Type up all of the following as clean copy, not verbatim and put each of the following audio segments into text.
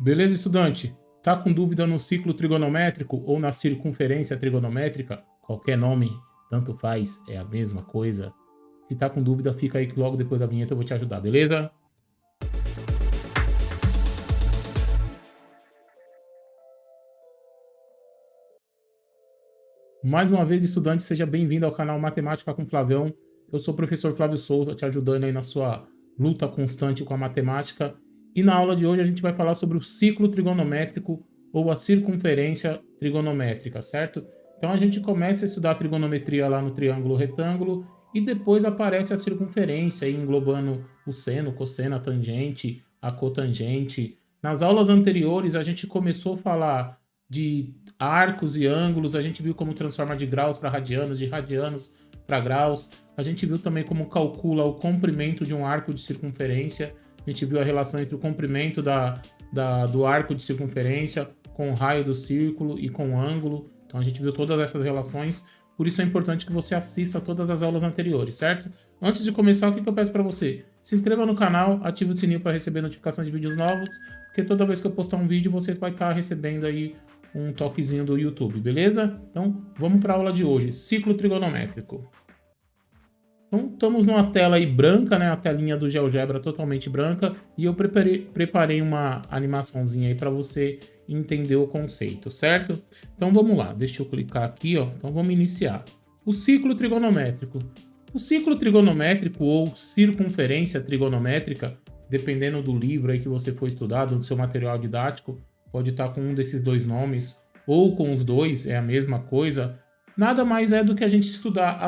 Beleza, estudante? Tá com dúvida no ciclo trigonométrico ou na circunferência trigonométrica? Qualquer nome, tanto faz, é a mesma coisa. Se tá com dúvida, fica aí que logo depois da vinheta eu vou te ajudar, beleza? Mais uma vez, estudante, seja bem-vindo ao canal Matemática com Flavião. Eu sou o professor Flávio Souza, te ajudando aí na sua luta constante com a matemática. E na aula de hoje a gente vai falar sobre o ciclo trigonométrico ou a circunferência trigonométrica, certo? Então a gente começa a estudar a trigonometria lá no triângulo retângulo e depois aparece a circunferência, aí englobando o seno, cosseno, a tangente, a cotangente. Nas aulas anteriores a gente começou a falar de arcos e ângulos, a gente viu como transforma de graus para radianos, de radianos para graus. A gente viu também como calcula o comprimento de um arco de circunferência. A gente viu a relação entre o comprimento do arco de circunferência com o raio do círculo e com o ângulo. Então a gente viu todas essas relações. Por isso é importante que você assista todas as aulas anteriores, certo? Antes de começar, o que eu peço para você? Se inscreva no canal, ative o sininho para receber notificação de vídeos novos, porque toda vez que eu postar um vídeo, você vai estar recebendo aí um toquezinho do YouTube, beleza? Então, vamos para a aula de hoje, ciclo trigonométrico. Então, estamos numa tela aí branca, né? A telinha do GeoGebra totalmente branca, e eu preparei uma animaçãozinha aí para você entender o conceito, certo? Então, vamos lá, deixa eu clicar aqui, ó. Então, vamos iniciar. O ciclo trigonométrico. O ciclo trigonométrico ou circunferência trigonométrica, dependendo do livro aí que você for estudar, do seu material didático, pode estar com um desses dois nomes, ou com os dois, é a mesma coisa. Nada mais é do que a gente estudar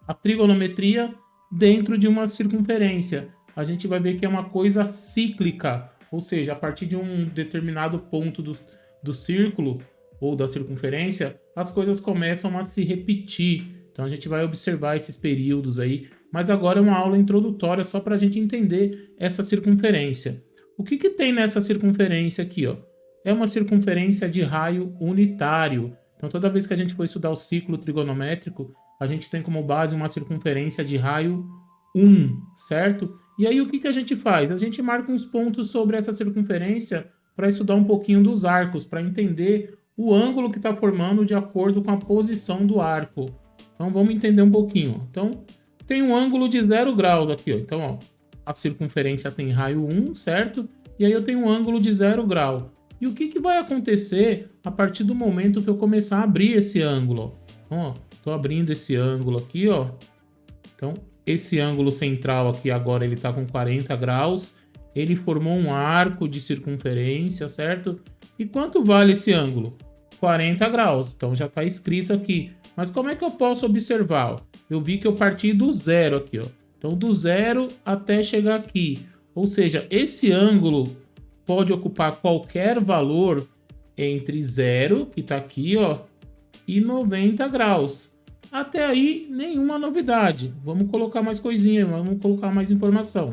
a trigonometria dentro de uma circunferência. A gente vai ver que é uma coisa cíclica, ou seja, a partir de um determinado ponto do círculo ou da circunferência, as coisas começam a se repetir. Então a gente vai observar esses períodos aí, mas agora é uma aula introdutória só para a gente entender essa circunferência. O que tem nessa circunferência aqui, ó? É uma circunferência de raio unitário. Então, toda vez que a gente for estudar o ciclo trigonométrico, a gente tem como base uma circunferência de raio 1, certo? E aí, o que a gente faz? A gente marca uns pontos sobre essa circunferência para estudar um pouquinho dos arcos, para entender o ângulo que está formando de acordo com a posição do arco. Então, vamos entender um pouquinho. Então, tem um ângulo de 0 graus aqui, ó. Então, ó, a circunferência tem raio 1, certo? E aí eu tenho um ângulo de 0 grau. E o que vai acontecer a partir do momento que eu começar a abrir esse ângulo? Então, ó, tô abrindo esse ângulo aqui, ó. Então, esse ângulo central aqui agora ele tá com 40 graus. Ele formou um arco de circunferência, certo? E quanto vale esse ângulo? 40 graus. Então, já tá escrito aqui. Mas como é que eu posso observar? Ó? Eu vi que eu parti do zero aqui, ó. Então, do zero até chegar aqui. Ou seja, esse ângulo pode ocupar qualquer valor entre 0, que está aqui, ó, e 90 graus. Até aí, nenhuma novidade. Vamos colocar mais coisinha, vamos colocar mais informação.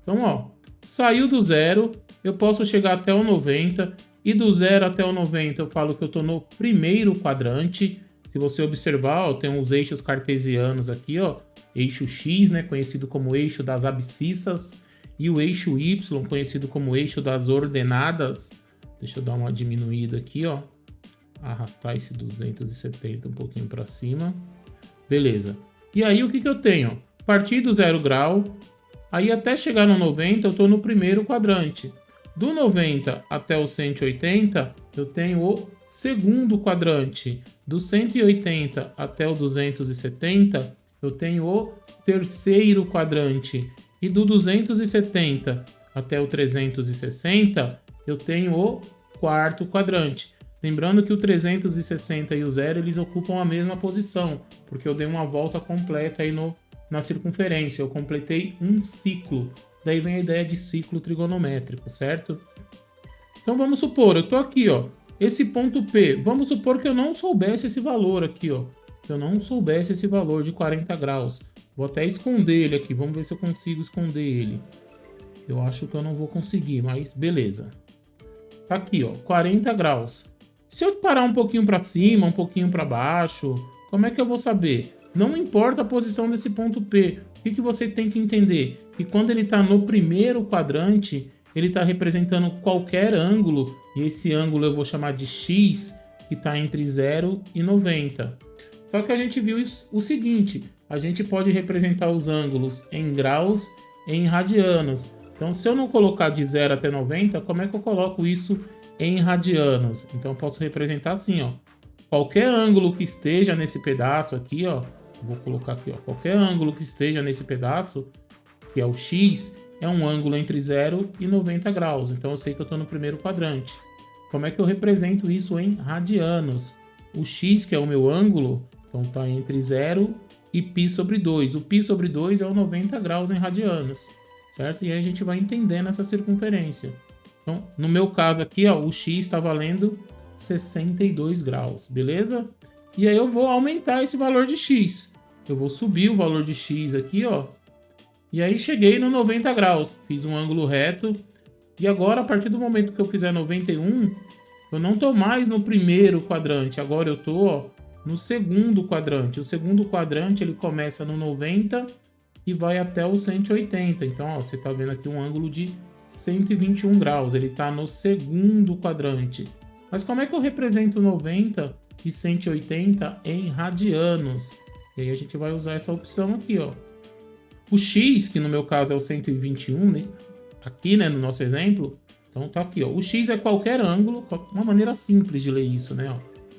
Então, ó, saiu do zero, eu posso chegar até o 90, e do 0 até o 90 eu falo que eu estou no primeiro quadrante. Se você observar, ó, tem uns eixos cartesianos aqui, ó, eixo X, né, conhecido como eixo das abscissas, e o eixo Y, conhecido como eixo das ordenadas. Deixa eu dar uma diminuída aqui, ó. Arrastar esse 270 um pouquinho para cima. Beleza. E aí, o que eu tenho? Partir do 0 grau, aí até chegar no 90, eu estou no primeiro quadrante. Do 90 até o 180, eu tenho o segundo quadrante. Do 180 até o 270, eu tenho o terceiro quadrante. E do 270 até o 360, eu tenho o quarto quadrante. Lembrando que o 360 e o 0, eles ocupam a mesma posição, porque eu dei uma volta completa aí na circunferência. Eu completei um ciclo. Daí vem a ideia de ciclo trigonométrico, certo? Então vamos supor, eu estou aqui, ó. Esse ponto P, vamos supor que eu não soubesse esse valor aqui, ó. Que eu não soubesse esse valor de 40 graus. Vou até esconder ele aqui. Vamos ver se eu consigo esconder ele. Eu acho que eu não vou conseguir, mas beleza. Tá aqui, ó, 40 graus. Se eu parar um pouquinho para cima, um pouquinho para baixo, como é que eu vou saber? Não importa a posição desse ponto P. O que você tem que entender? Que quando ele está no primeiro quadrante, ele está representando qualquer ângulo, e esse ângulo eu vou chamar de x, que está entre 0 e 90. Só que a gente viu o seguinte, a gente pode representar os ângulos em graus e em radianos. Então, se eu não colocar de 0 até 90, como é que eu coloco isso em radianos? Então, eu posso representar assim, ó. Qualquer ângulo que esteja nesse pedaço aqui, ó, vou colocar aqui, ó, qualquer ângulo que esteja nesse pedaço, que é o x, é um ângulo entre 0 e 90 graus. Então, eu sei que eu estou no primeiro quadrante. Como é que eu represento isso em radianos? O x, que é o meu ângulo, então está entre 0 e π sobre 2. O π sobre 2 é o 90 graus em radianos, certo? E aí a gente vai entendendo essa circunferência. Então, no meu caso aqui, ó, o x está valendo 62 graus, beleza? E aí eu vou aumentar esse valor de x. Eu vou subir o valor de x aqui, ó. E aí cheguei no 90 graus. Fiz um ângulo reto. E agora, a partir do momento que eu fizer 91, eu não tô mais no primeiro quadrante. Agora eu tô, ó, no segundo quadrante. O segundo quadrante, ele começa no 90 e vai até o 180. Então, ó, você tá vendo aqui um ângulo de 121 graus. Ele tá no segundo quadrante. Mas como é que eu represento 90 e 180 em radianos? E aí a gente vai usar essa opção aqui, ó. O x, que no meu caso é o 121, né? Aqui, né, no nosso exemplo, então tá aqui, ó. O x é qualquer ângulo, uma maneira simples de ler isso, né, ó.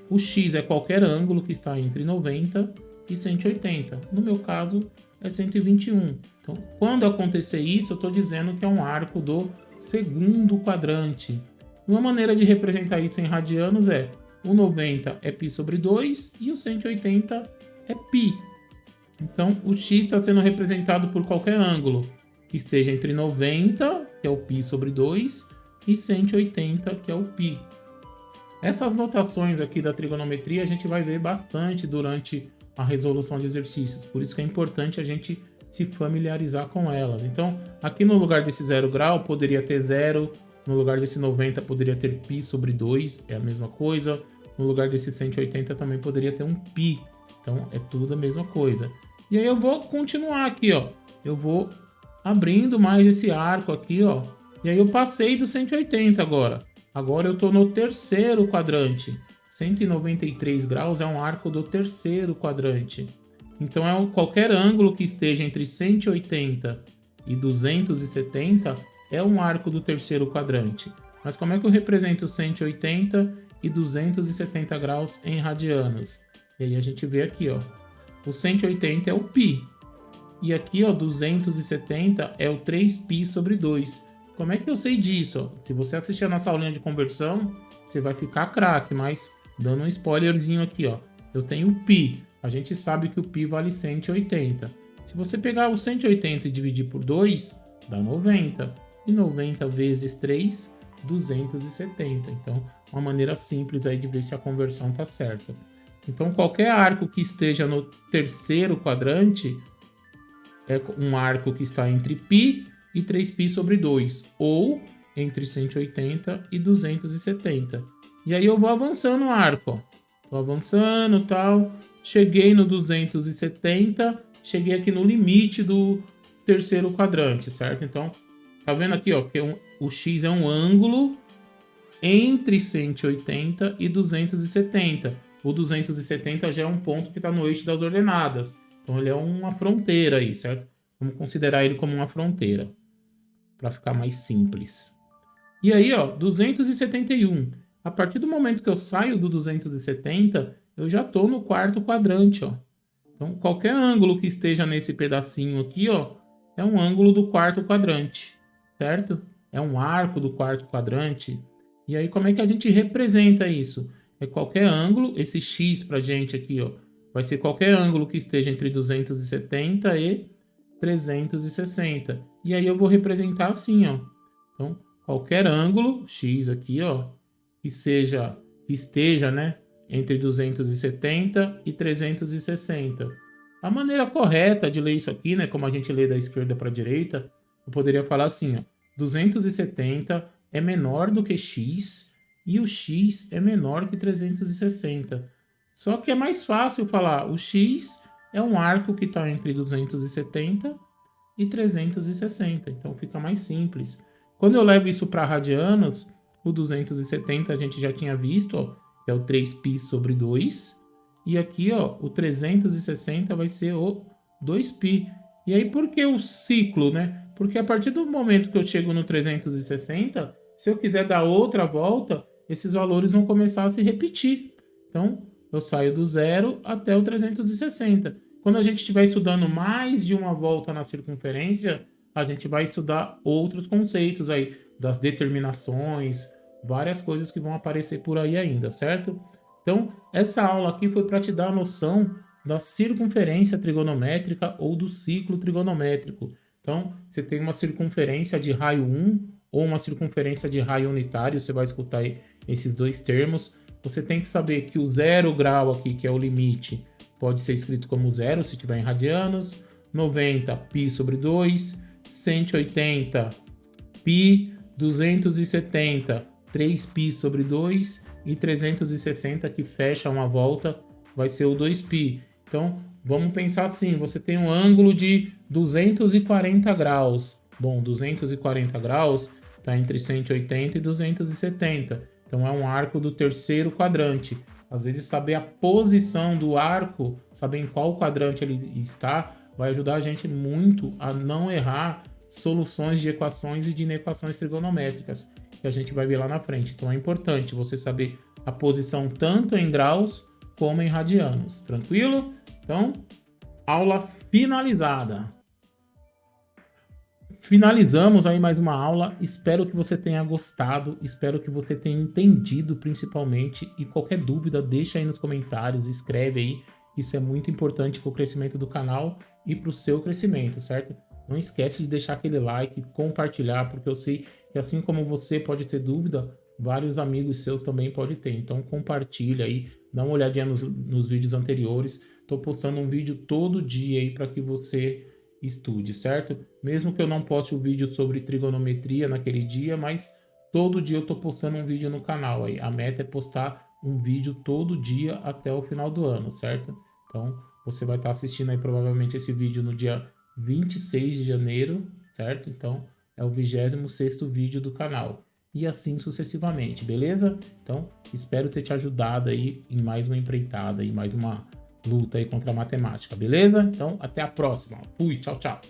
O x é qualquer ângulo que está entre 90 e 180. No meu caso, é 121. Então, quando acontecer isso, eu estou dizendo que é um arco do segundo quadrante. Uma maneira de representar isso em radianos é o 90 é π sobre 2 e o 180 é π. Então, o x está sendo representado por qualquer ângulo que esteja entre 90, que é o π sobre 2, e 180, que é o π. Essas notações aqui da trigonometria a gente vai ver bastante durante a resolução de exercícios, por isso que é importante a gente se familiarizar com elas. Então, aqui no lugar desse 0 grau, poderia ter 0, no lugar desse 90 poderia ter π sobre 2, é a mesma coisa, no lugar desse 180 também poderia ter um π, então é tudo a mesma coisa. E aí eu vou continuar aqui, ó, eu vou abrindo mais esse arco aqui, ó, e aí eu passei do 180 agora. Agora eu estou no terceiro quadrante. 193 graus é um arco do terceiro quadrante. Então, qualquer ângulo que esteja entre 180 e 270 é um arco do terceiro quadrante. Mas como é que eu represento 180 e 270 graus em radianos? E aí a gente vê aqui, ó. O 180 é o π. E aqui, ó, 270 é o 3π sobre 2. Como é que eu sei disso? Ó? Se você assistir a nossa aulinha de conversão, você vai ficar craque, mas dando um spoilerzinho aqui, ó. Eu tenho π. A gente sabe que o π vale 180. Se você pegar o 180 e dividir por 2, dá 90. E 90 vezes 3, 270. Então, uma maneira simples aí de ver se a conversão tá certa. Então, qualquer arco que esteja no terceiro quadrante é um arco que está entre π e 3π sobre 2, ou entre 180 e 270. E aí eu vou avançando o arco, ó. Tô avançando, tal, cheguei no 270, cheguei aqui no limite do terceiro quadrante, certo? Então, tá vendo aqui, ó, que o x é um ângulo entre 180 e 270. O 270 já é um ponto que está no eixo das ordenadas. Então, ele é uma fronteira aí, certo? Vamos considerar ele como uma fronteira, para ficar mais simples. E aí, ó, 271. A partir do momento que eu saio do 270, eu já estou no quarto quadrante, ó. Então, qualquer ângulo que esteja nesse pedacinho aqui, ó, é um ângulo do quarto quadrante, certo? É um arco do quarto quadrante. E aí, como é que a gente representa isso? É qualquer ângulo, esse x pra gente aqui, ó, vai ser qualquer ângulo que esteja entre 270 e 360. E aí eu vou representar assim, ó. Então, qualquer ângulo, x aqui, ó, que esteja, né, entre 270 e 360. A maneira correta de ler isso aqui, né, como a gente lê da esquerda para a direita, eu poderia falar assim, ó, 270 é menor do que x e o x é menor que 360. Só que é mais fácil falar, o x é um arco que está entre 270 e 360, então fica mais simples. Quando eu levo isso para radianos, o 270 a gente já tinha visto, ó, é o 3π sobre 2. E aqui, ó, o 360 vai ser o 2π. E aí, por que o ciclo, né? Porque a partir do momento que eu chego no 360, se eu quiser dar outra volta, esses valores vão começar a se repetir. Então, eu saio do 0 até o 360. Quando a gente estiver estudando mais de uma volta na circunferência, a gente vai estudar outros conceitos aí, das determinações, várias coisas que vão aparecer por aí ainda, certo? Então, essa aula aqui foi para te dar a noção da circunferência trigonométrica ou do ciclo trigonométrico. Então, você tem uma circunferência de raio 1 ou uma circunferência de raio unitário, você vai escutar aí esses dois termos. Você tem que saber que o 0 grau aqui, que é o limite, pode ser escrito como 0 se estiver em radianos, 90 π sobre 2, 180 π, 270 3π sobre 2 e 360, que fecha uma volta, vai ser o 2π. Então, vamos pensar assim, você tem um ângulo de 240 graus. Bom, 240 graus está entre 180 e 270. Então, é um arco do terceiro quadrante. Às vezes, saber a posição do arco, saber em qual quadrante ele está, vai ajudar a gente muito a não errar soluções de equações e de inequações trigonométricas, que a gente vai ver lá na frente. Então, é importante você saber a posição tanto em graus como em radianos. Tranquilo? Então, aula finalizada. Finalizamos aí mais uma aula. Espero que você tenha gostado, espero que você tenha entendido principalmente, e qualquer dúvida deixa aí nos comentários, escreve aí. Isso é muito importante para o crescimento do canal e para o seu crescimento, certo? Não esquece de deixar aquele like, compartilhar, porque eu sei que assim como você pode ter dúvida, vários amigos seus também podem ter. Então compartilha aí, dá uma olhadinha nos vídeos anteriores. Estou postando um vídeo todo dia aí para que você estude, certo? Mesmo que eu não poste o vídeo sobre trigonometria naquele dia, mas todo dia eu estou postando um vídeo no canal aí. A meta é postar um vídeo todo dia até o final do ano, certo? Então, você vai estar assistindo aí provavelmente esse vídeo no dia 26 de janeiro, certo? Então, é o 26º vídeo do canal. E assim sucessivamente, beleza? Então, espero ter te ajudado aí em mais uma empreitada e mais uma luta aí contra a matemática, beleza? Então, até a próxima. Fui, tchau, tchau.